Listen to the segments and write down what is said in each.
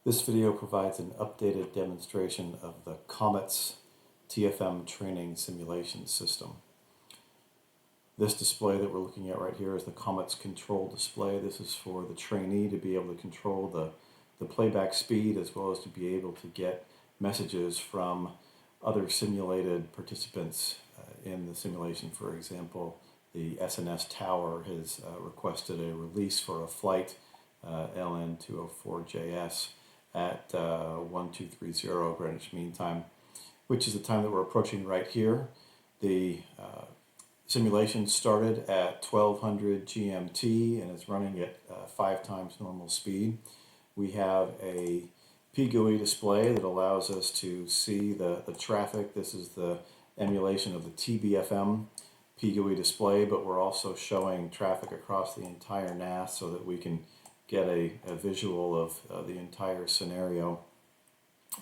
This video provides an updated demonstration of the COMETTS TFM training simulation system. This display that we're looking at right here is the COMETTS control display. This is for the trainee to be able to control the playback speed as well as to be able to get messages from other simulated participants in the simulation. For example, the SNS tower has requested a release for a flight LN204JS at 1230 Greenwich Mean Time, which is the time that we're approaching right here. The simulation started at 1200 GMT and is running at 5 times normal speed. We have a PGUI display that allows us to see the traffic. This is the emulation of the TBFM PGUI display, but we're also showing traffic across the entire NAS so that we can get a visual of the entire scenario.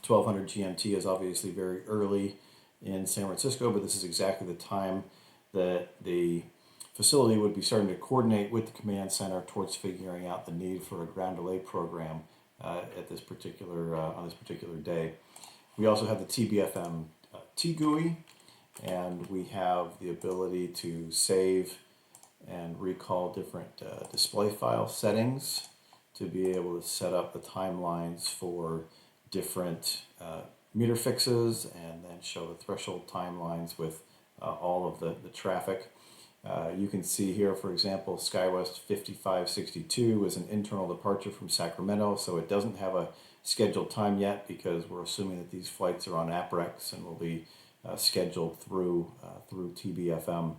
1200 GMT is obviously very early in San Francisco, but this is exactly the time that the facility would be starting to coordinate with the command center towards figuring out the need for a ground delay program at this particular on this particular day. We also have the TBFM TGUI, and we have the ability to save and recall different display file settings to be able to set up the timelines for different meter fixes and then show the threshold timelines with all of the traffic. You can see here, for example, SkyWest 5562 is an internal departure from Sacramento, so it doesn't have a scheduled time yet because we're assuming that these flights are on APREX and will be scheduled through TBFM.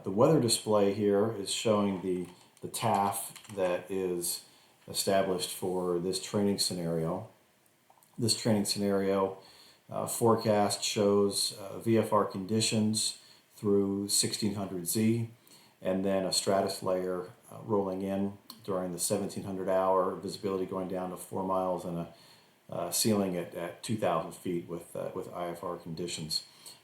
The weather display here is showing the TAF that is established for this training scenario. This training scenario forecast shows VFR conditions through 1600Z and then a stratus layer rolling in during the 1700 hour, visibility going down to 4 miles and a ceiling at 2,000 feet with IFR conditions.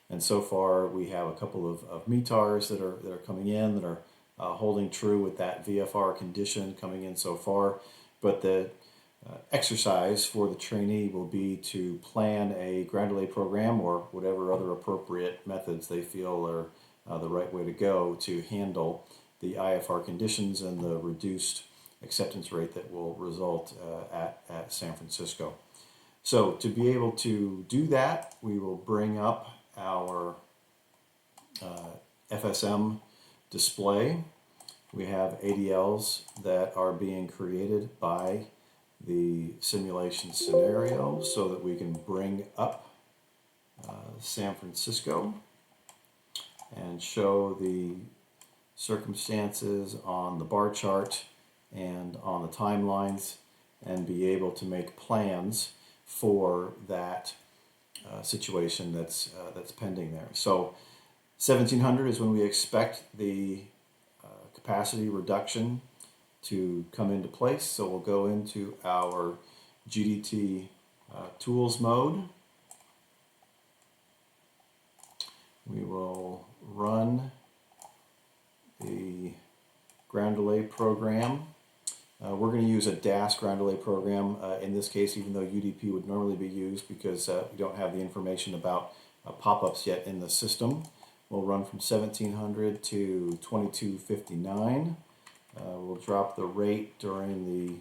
And so far we have a couple of METARs that are coming in that are holding true with that VFR condition coming in so far. But the exercise for the trainee will be to plan a ground delay program or whatever other appropriate methods they feel are the right way to go to handle the IFR conditions and the reduced acceptance rate that will result at San Francisco. So to be able to do that, we will bring up our FSM display. We have ADLs that are being created by the simulation scenario so that we can bring up San Francisco and show the circumstances on the bar chart and on the timelines and be able to make plans for that situation that's pending there. So 1700 is when we expect the capacity reduction to come into place. So we'll go into our GDT tools mode. We will run the ground delay program. We're going to use a DAS ground delay program in this case, even though UDP would normally be used because we don't have the information about pop-ups yet in the system. We'll run from 1700 to 2259. We'll drop the rate during the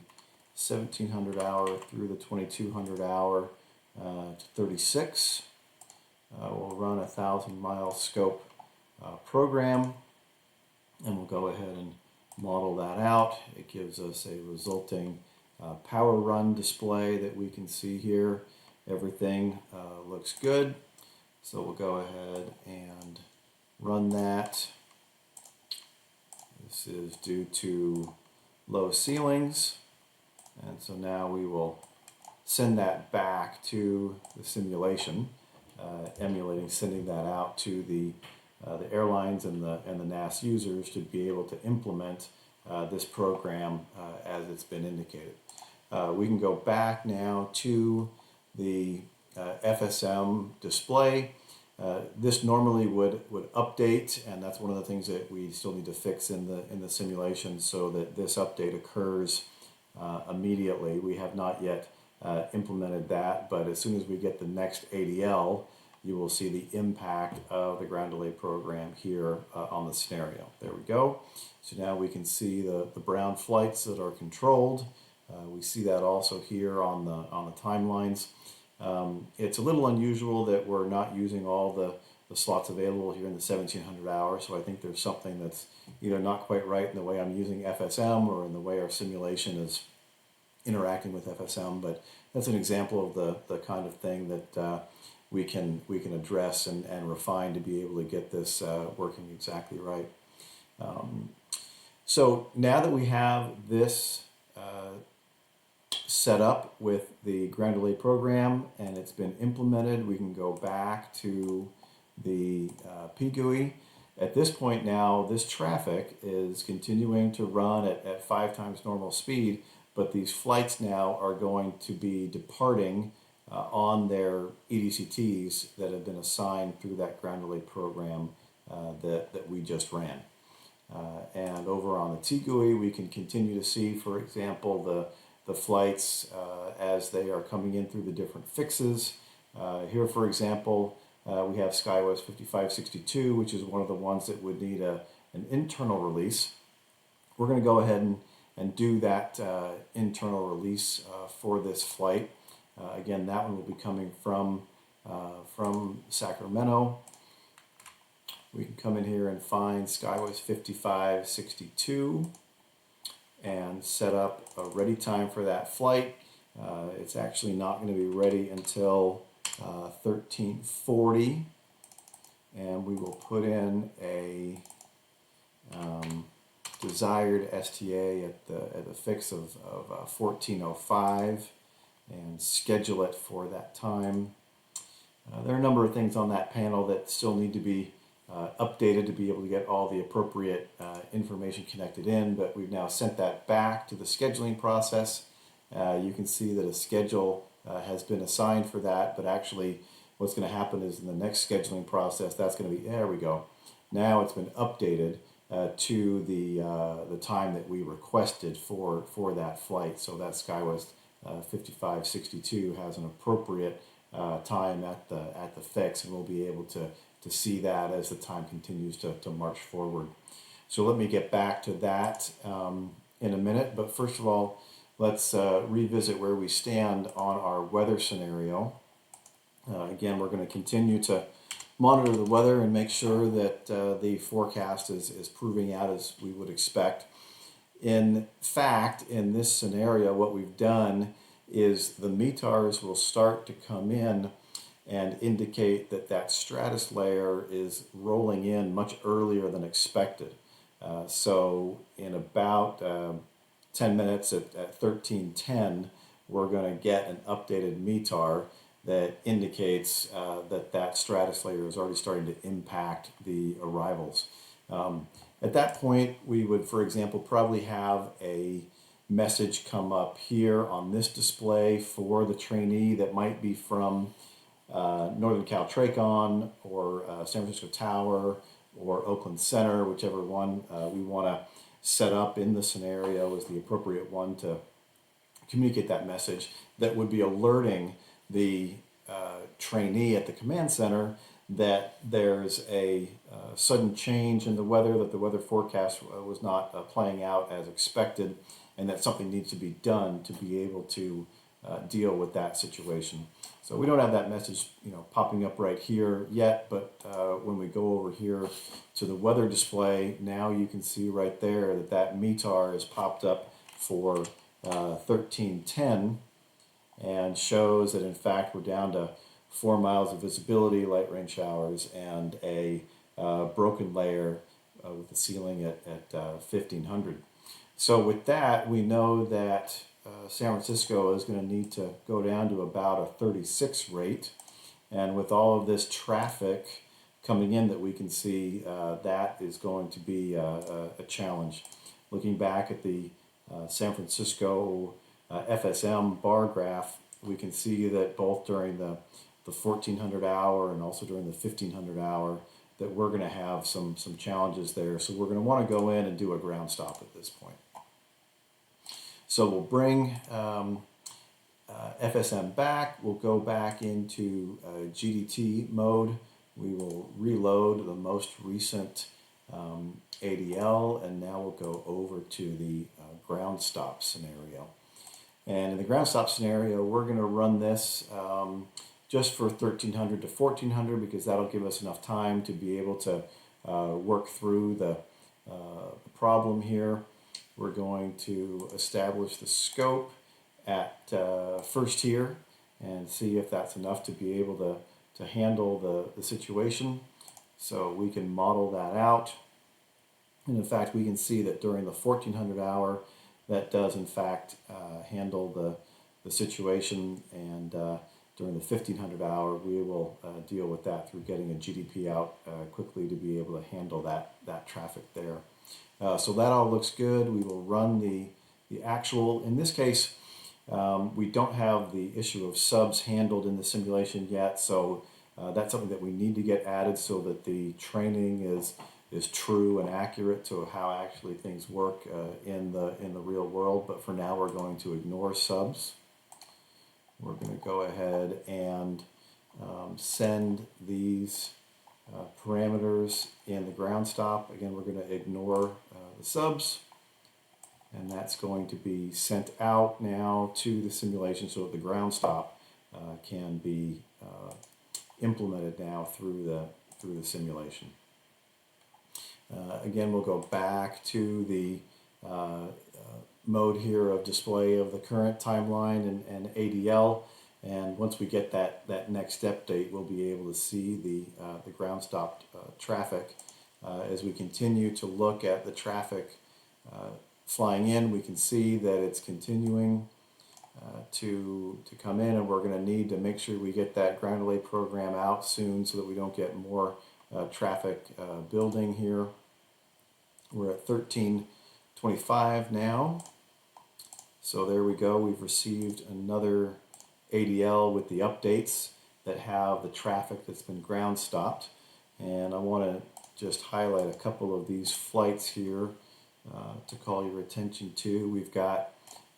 1700 hour through the 2200 hour to 36. We'll run a 1,000-mile scope program, and we'll go ahead and model that out. It gives us a resulting power run display that we can see here. Everything looks good, so we'll go ahead and run that. This is due to low ceilings, and so now we will send that back to the simulation, emulating sending that out to the airlines and the NAS users to be able to implement this program as it's been indicated. We can go back now to the FSM display. This normally would update, and that's one of the things that we still need to fix in the simulation so that this update occurs immediately. We have not yet implemented that, but as soon as we get the next ADL, you will see the impact of the ground delay program here on the scenario. There we go. So now we can see the brown flights that are controlled. We see that also here on the timelines. It's a little unusual that we're not using all the slots available here in the 1700 hours, so I think there's something that's either not quite right in the way I'm using FSM or in the way our simulation is interacting with FSM, but that's an example of the kind of thing that we can address and refine to be able to get this working exactly right. So now that we have this set up with the ground delay program and it's been implemented, we can go back to the PGUI. At this point now, this traffic is continuing to run at 5 times normal speed, but these flights now are going to be departing on their EDCTs that have been assigned through that ground delay program that we just ran. And over on the TGUI, we can continue to see, for example, the flights as they are coming in through the different fixes. Here, for example, we have SkyWest 5562, which is one of the ones that would need an internal release. We're going to go ahead and do that internal release for this flight. Again, that one will be coming from Sacramento. We can come in here and find SkyWest 5562 and set up a ready time for that flight. It's actually not going to be ready until 1340, and we will put in a desired STA at the fix of 1405 and schedule it for that time. There are a number of things on that panel that still need to be updated to be able to get all the appropriate information connected in, but we've now sent that back to the scheduling process. You can see that a schedule has been assigned for that, but actually what's going to happen is in the next scheduling process, that's going to be, there we go. Now it's been updated to the time that we requested for that flight. So that SkyWest 5562 has an appropriate time at the fix, and we'll be able to see that as the time continues to march forward. So let me get back to that in a minute, but first of all, let's revisit where we stand on our weather scenario. Again, we're going to continue to monitor the weather and make sure that the forecast is proving out as we would expect. In fact, in this scenario, what we've done is the METARs will start to come in and indicate that stratus layer is rolling in much earlier than expected. So in about 10 minutes at 1310, we're going to get an updated METAR that indicates that stratus layer is already starting to impact the arrivals. At that point, we would, for example, probably have a message come up here on this display for the trainee that might be from Northern Cal Tracon or San Francisco Tower or Oakland Center, whichever one we want to set up in the scenario is the appropriate one to communicate that message that would be alerting the trainee at the command center that there's a sudden change in the weather, that the weather forecast was not playing out as expected, and that something needs to be done to be able to deal with that situation. So we don't have that message, popping up right here yet, but when we go over here to the weather display, now you can see right there that METAR is popped up for 1310 and shows that in fact we're down to 4 miles of visibility, light rain showers, and a broken layer with the ceiling at 1500. So with that, we know that San Francisco is going to need to go down to about a 36 rate, and with all of this traffic coming in that we can see, that is going to be a challenge. Looking back at the San Francisco FSM bar graph, we can see that both during the 1400 hour and also during the 1500 hour that we're going to have some challenges there. So we're going to want to go in and do a ground stop at this point. So we'll bring FSM back. We'll go back into GDT mode. We will reload the most recent ADL, and now we'll go over to the ground stop scenario. And in the ground stop scenario, we're going to run this just for 1300 to 1400 because that'll give us enough time to be able to work through the problem here. We're going to establish the scope at first here and see if that's enough to be able to handle the situation. So we can model that out. And in fact, we can see that during the 1400 hour, that does in fact handle the situation, and during the 1500 hour, we will deal with that through getting a GDP out quickly to be able to handle that traffic there. So that all looks good. We will run the actual. In this case, we don't have the issue of subs handled in the simulation yet, so that's something that we need to get added so that the training is true and accurate to how actually things work in the real world. But for now, we're going to ignore subs. We're going to go ahead and send these parameters in the ground stop. Again, we're going to ignore the subs, and that's going to be sent out now to the simulation so that the ground stop can be implemented now through the simulation. Again, we'll go back to the mode here of display of the current timeline and ADL, and once we get that next update, we'll be able to see the ground stop traffic. As we continue to look at the traffic flying in, we can see that it's continuing to come in, and we're going to need to make sure we get that ground delay program out soon so that we don't get more traffic building here. We're at 1325 now. So there we go. We've received another ADL with the updates that have the traffic that's been ground stopped. And I want to just highlight a couple of these flights here to call your attention to. We've got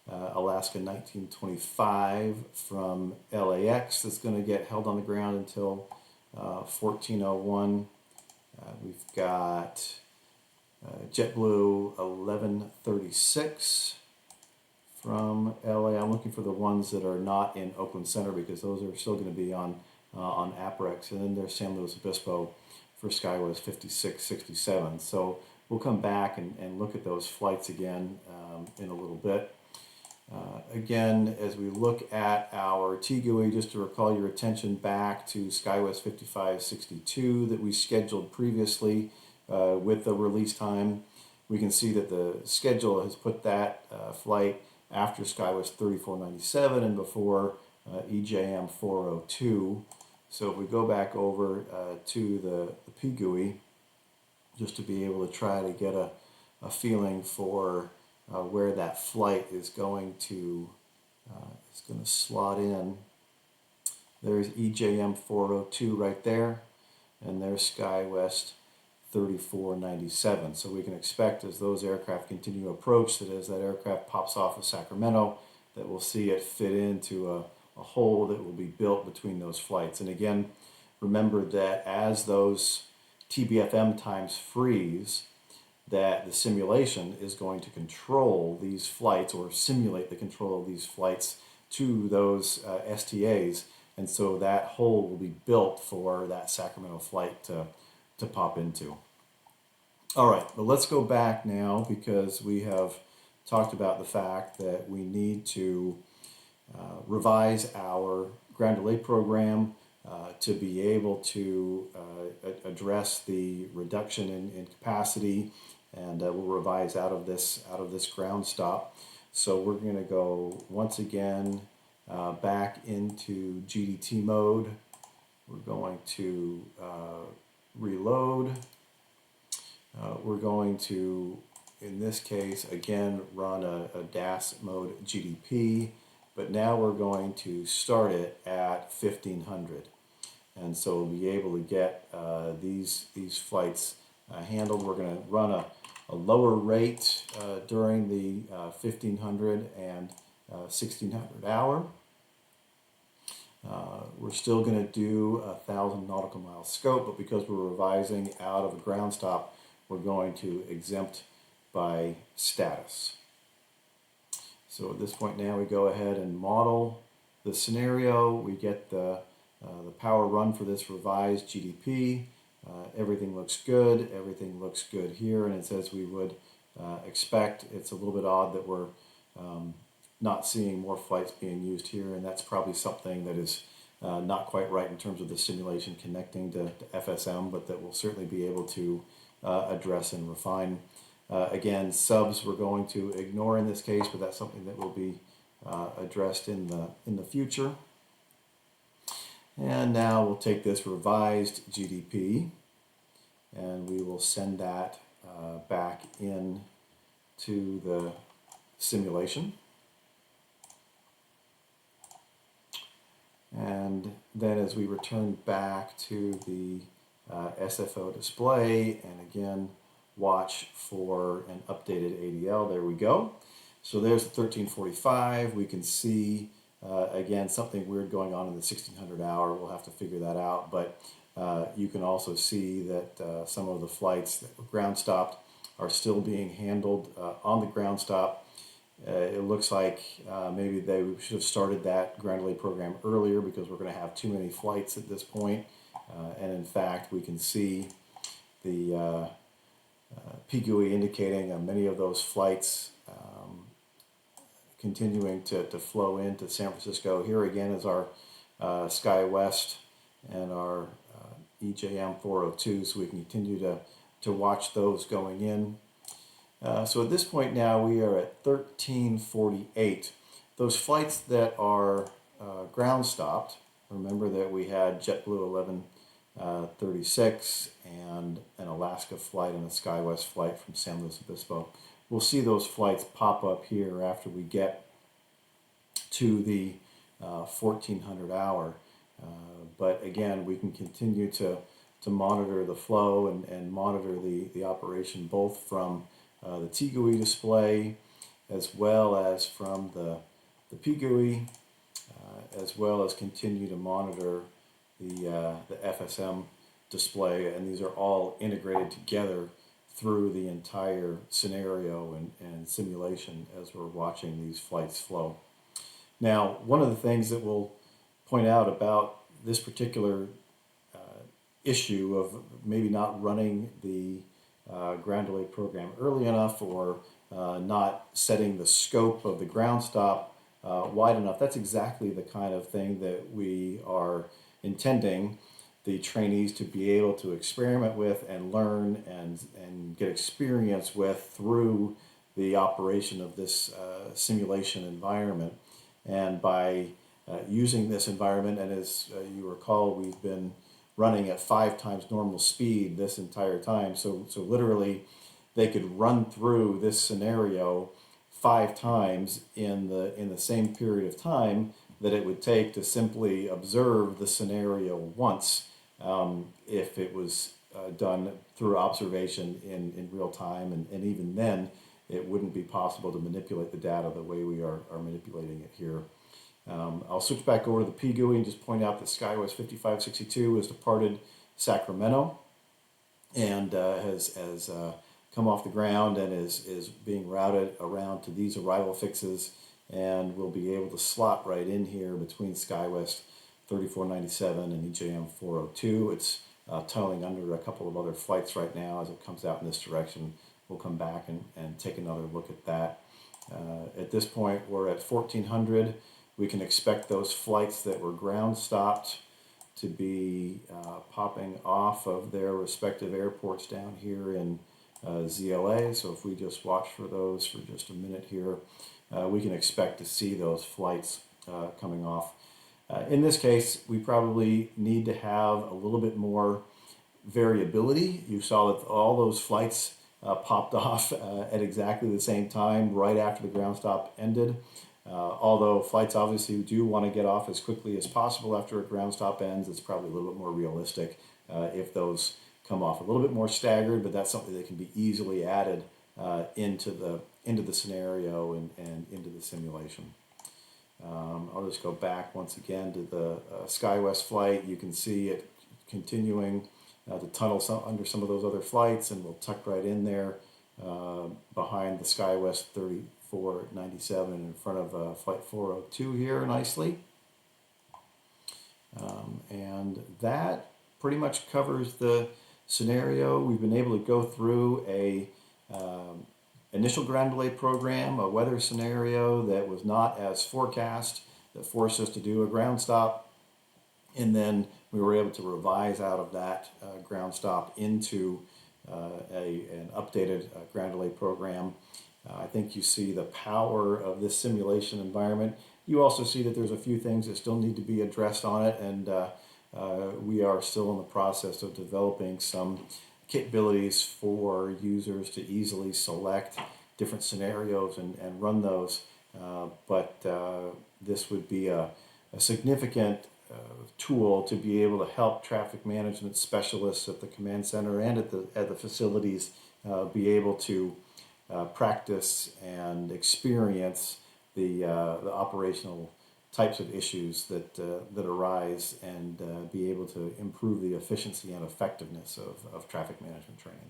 Alaska 1925 from LAX that's going to get held on the ground until 1401. We've got JetBlue 1136 from LA. I'm looking for the ones that are not in Oakland Center because those are still going to be on APREX. And then there's San Luis Obispo for SkyWest 5667. So we'll come back and look at those flights again in a little bit. Again, as we look at our TGUI, just to recall your attention back to SkyWest 5562 that we scheduled previously with the release time, we can see that the schedule has put that flight after SkyWest 3497 and before EJM 402. So if we go back over to the PGUI, just to be able to try to get a feeling for where that flight is going to slot in. There's EJM 402 right there, and there's SkyWest 3497. So we can expect as those aircraft continue to approach that as that aircraft pops off of Sacramento, that we'll see it fit into a hole that will be built between those flights. And again, remember that as those TBFM times freeze, that the simulation is going to control these flights or simulate the control of these flights to those STAs, and so that hole will be built for that Sacramento flight to pop into. All right, but let's go back now because we have talked about the fact that we need to revise our ground delay program to be able to address the reduction in capacity, and we'll revise out of this ground stop. So we're going to go once again back into GDT mode. We're going to reload. We're going to, in this case, again run a DAS mode GDP, but now we're going to start it at 1500. And so we'll be able to get these flights handled. We're going to run a lower rate during the 1500 and 1600 hour. We're still going to do 1,000 nautical mile scope, but because we're revising out of a ground stop, we're going to exempt by status. So at this point now we go ahead and model the scenario. We get the power run for this revised GDP. Everything looks good. Everything looks good here, and it's as we would expect. It's a little bit odd that we're not seeing more flights being used here, and that's probably something that is not quite right in terms of the simulation connecting to FSM, but that we'll certainly be able to address and refine. Again, subs we're going to ignore in this case, but that's something that will be addressed in the future. And now we'll take this revised GDP and we will send that back in to the simulation. And then as we return back to the SFO display, and again watch for an updated ADL, there we go. So there's the 1345. We can see again something weird going on in the 1600 hour. We'll have to figure that out, but you can also see that some of the flights that were ground stopped are still being handled on the ground stop. It looks like maybe they should have started that ground delay program earlier because we're going to have too many flights at this point. And in fact, we can see the PGUI indicating many of those flights continuing to flow into San Francisco. Here again is our SkyWest and our EJM 402, so we can continue to watch those going in. So at this point now we are at 1348. Those flights that are ground stopped, remember that we had JetBlue 1136 and an Alaska flight and a SkyWest flight from San Luis Obispo. We'll see those flights pop up here after we get to the 1400 hour. But again, we can continue to monitor the flow and monitor the operation both from the TGUI display as well as from the PGUI, as well as continue to monitor the FSM display, and these are all integrated together through the entire scenario and simulation as we're watching these flights flow. Now, one of the things that we'll point out about this particular issue of maybe not running the ground delay program early enough or not setting the scope of the ground stop wide enough, that's exactly the kind of thing that we are intending the trainees to be able to experiment with and learn and get experience with through the operation of this simulation environment. And by using this environment, and as you recall, we've been running at 5 times normal speed this entire time. So literally they could run through this scenario 5 times in the same period of time that it would take to simply observe the scenario once if it was done through observation in real time, and even then it wouldn't be possible to manipulate the data the way we are manipulating it here. I'll switch back over to the PGUI and just point out that SkyWest 5562 has departed Sacramento and has come off the ground and is being routed around to these arrival fixes, and we'll be able to slot right in here between SkyWest 3497 and EJM 402. It's tunneling under a couple of other flights right now as it comes out in this direction. We'll come back and take another look at that. At this point, we're at 1400. We can expect those flights that were ground stopped to be popping off of their respective airports down here in ZLA. So if we just watch for those for just a minute here, we can expect to see those flights coming off. In this case, we probably need to have a little bit more variability. You saw that all those flights popped off at exactly the same time right after the ground stop ended. Although flights obviously do want to get off as quickly as possible after a ground stop ends, it's probably a little bit more realistic if those come off a little bit more staggered, but that's something that can be easily added into the scenario and into the simulation. I'll just go back once again to the SkyWest flight. You can see it continuing to tunnel under some of those other flights, and we'll tuck right in there behind the SkyWest 3497 in front of Flight 402 here nicely. And that pretty much covers the scenario. We've been able to go through a initial ground delay program, a weather scenario that was not as forecast, that forced us to do a ground stop, and then we were able to revise out of that ground stop into an updated ground delay program. I think you see the power of this simulation environment. You also see that there's a few things that still need to be addressed on it, and we are still in the process of developing some capabilities for users to easily select different scenarios and run those. But this would be a significant tool to be able to help traffic management specialists at the command center and at the facilities be able to practice and experience the operational types of issues that arise, and be able to improve the efficiency and effectiveness of traffic management training.